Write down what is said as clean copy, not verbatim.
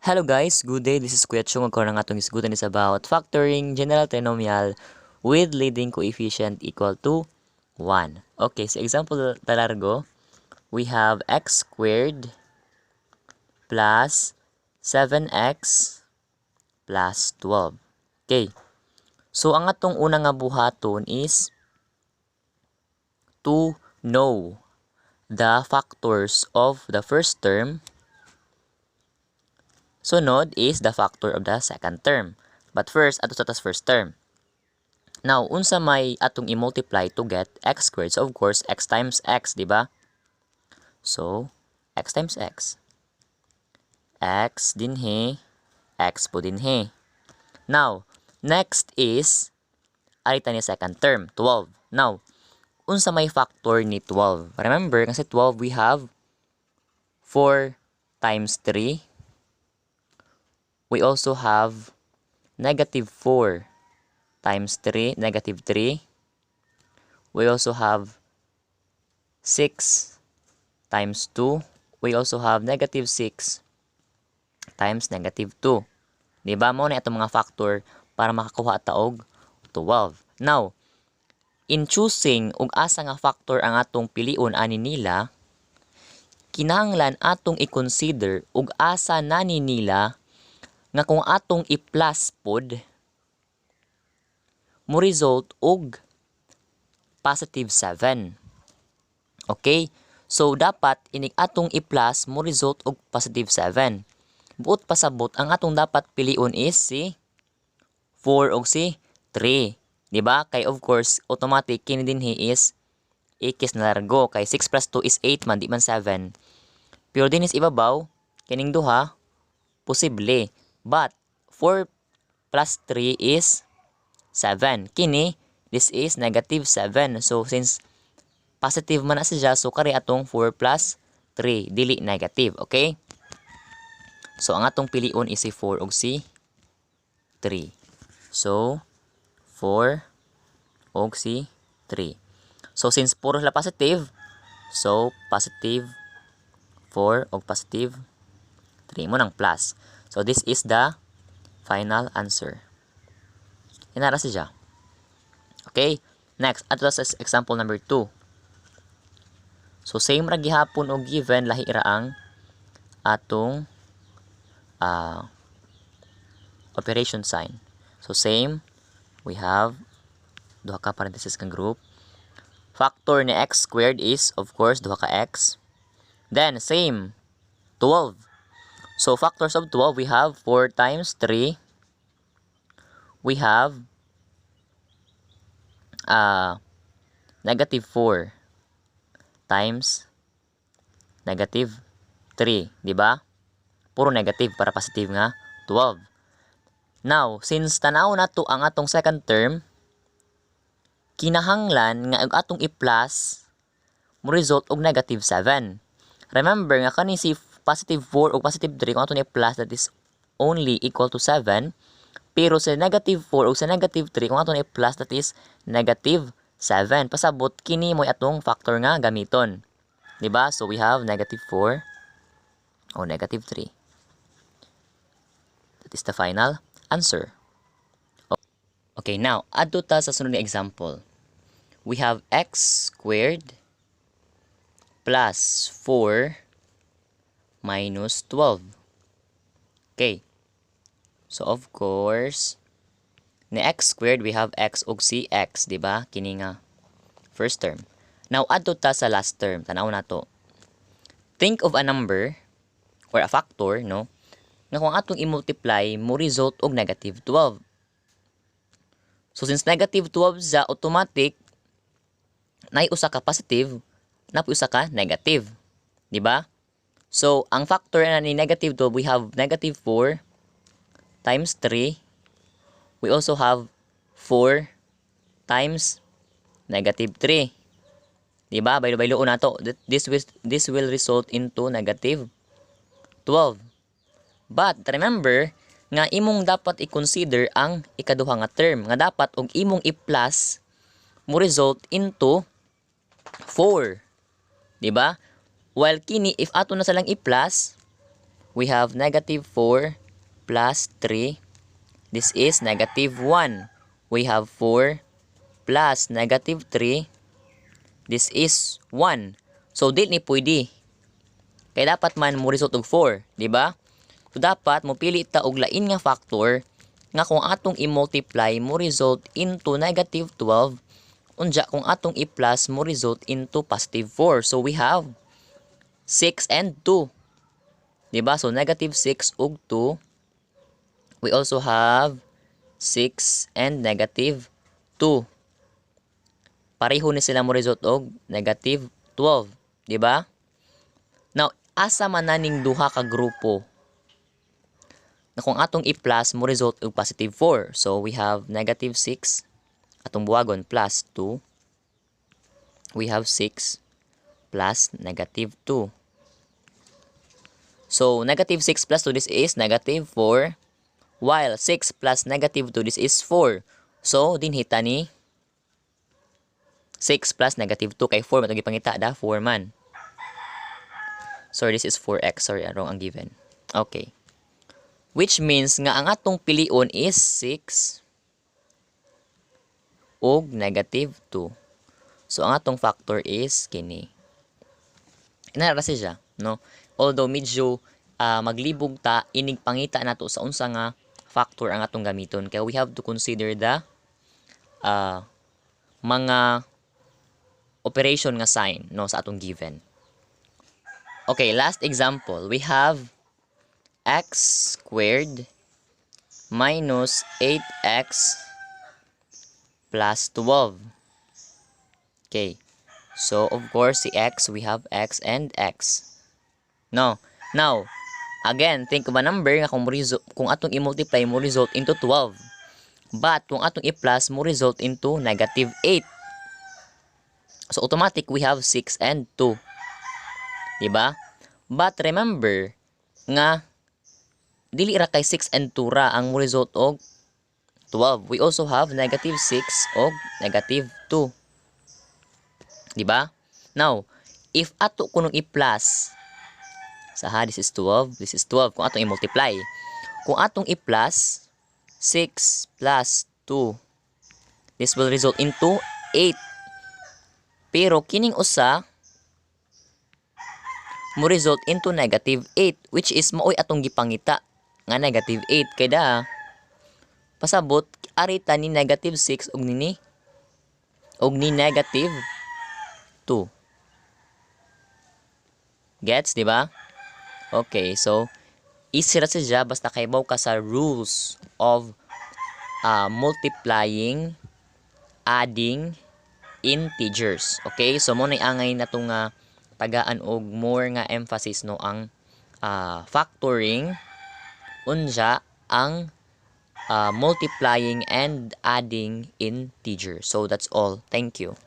Hello guys, good day. This is Kuya Chung. Magkaroon ng atong isgutan is about factoring general trinomial with leading coefficient equal to 1. Okay, so example talargo, we have x squared plus 7x plus 12. Okay, so ang atong una nga buhaton is to know the factors of the first term. Sunod is the factor of the second term. But first, ato sa first term. Now, unsa may atong i-multiply to get x squared. So, of course, x times x, di ba? So, x times x. X dinhi, x po dinhi. Now, next is, alita ni second term, 12. Now, unsa may factor ni 12? Remember, kasi 12 we have 4 times 3. We also have negative 4 times 3, negative 3. We also have 6 times 2. We also have negative 6 times negative 2. Diba mo na itong mga factor para makakuha ta og 12. Now, in choosing og asa nga factor ang atong piliun ani nila, kinahanglan atong i-consider og asa nani nila nga kung atong i-plus pod mo result og positive 7. Okay? So dapat inig atong i-plus mo result og positive 7. Buot pasabot ang atong dapat piliun is si 4 og si 3. Diba? Kay of course automatic kini dinhi is x na largo kay 6 plus 2 is 8 man di man 7. Pero din is ibabaw kining duha posible. But 4 plus 3 is 7. Kini, this is negative 7. So, since positive man na siya, so kari atong 4 plus 3. Dili negative. Okay? So, ang atong piliun is si 4 og si 3. So, 4 og si 3. So, since puro sila positive, so, positive 4 og positive 3 mo ng plus. So, this is the final answer. Inara siya. Okay? Next, ato sa example number 2. So, same ra gihapon og given, lahi ra ang atong operation sign. So, same. We have duha ka parenthesis kang group. Factor ni x squared is, of course, duha ka x. Then, same. 12. So, factors of 12, we have 4 times 3. We have negative 4 times negative 3. Diba? Puro negative para positive nga 12. Now, since tanaw na to ang atong second term, kinahanglan nga ang atong i-plus mo result og negative 7. Remember nga kani si positive 4 o positive 3 kung atong i-plus that is only equal to 7. Pero sa negative 4 o sa negative 3 kung atong i-plus that is negative 7. Pasabot kini mo atong factor nga gamiton. Diba? So we have negative 4 o negative 3. That is the final answer. Okay, now adto ta sa sunod nga example. We have x squared plus 4 minus 12. Okay. So, of course, ni x squared, we have x og si x, di ba? Kini nga first term. Now, adto ta sa last term. Tanaw na to. Think of a number or a factor, no? Nga kung atong i-multiply, mo result og negative 12. So, since negative 12 sa automatic, na usa ka positive, na usa ka negative. Di ba? So, ang factor na ni negative 12, we have negative 4 times 3. We also have 4 times negative 3. Diba? Baylo-baylo na to. This will result into negative 12. But, remember, nga imong dapat i-consider ang ikaduha nga term. Nga dapat, og imong i-plus, mo result into 4. Diba? While kini, if ato na salang i-plus, we have negative 4 plus 3. This is negative 1. We have 4 plus negative 3. This is 1. So, di ni pwede. Kaya dapat man mo result og 4, di ba? So, dapat mo pili ta og lain nga factor nga kung atong i-multiply mo result into negative 12, unja kung atong i-plus mo result into positive 4. So, we have 6 and 2. Diba? So, negative 6 ug 2. We also have 6 and negative 2. Pareho ni sila mo result og negative 12. Diba? Now, asa man naning duha ka grupo na kung atong i-plus mo result og positive 4. So, we have negative 6. Atong buwagon plus 2. We have 6 plus negative 2. So, negative 6 plus 2, this is negative 4. While 6 plus negative 2, this is 4. So, dinhita ni 6 plus negative 2 kay 4. Matong ipangita da, 4 man. Sorry, this is 4x. Sorry, wrong ang given. Okay. Which means nga ang atong pilion is 6 ug negative 2. So, ang atong factor is kini. Inara siya, no? Although medyo maglibog ta, inig pangita nato sa unsa nga factor ang atong gamiton. Kaya we have to consider the mga operation nga sign, no, sa atong given. Okay, last example. We have x squared minus 8x plus 12. Okay. So, of course, si x, we have x and x. No. Now, again, think of a number nga kung atong i-multiply mo result into 12. But, kung atong i-plus mo result into negative 8. So, automatic, we have 6 and 2. Diba? But, remember, nga, dili ra kay 6 and 2 ra ang mo result og 12. We also have negative 6 og negative 2. Diba? Now, if ato kunong i-plus, this is 12, this is 12, kung atong i-multiply. Kung atong i-plus, 6 plus 2, this will result into 8. Pero kining usa, mo result into negative 8, which is maoy atong gipangita nga negative 8. Kaya pasabot, arita ni negative 6 og ni negative 2. Gets, di ba? Okay, so easy ra siya basta kaybaw ka sa rules of multiplying, adding integers. Okay, so mo nay angay na tong tagaan og more nga emphasis no ang factoring unja ang multiplying and adding integers. So that's all. Thank you.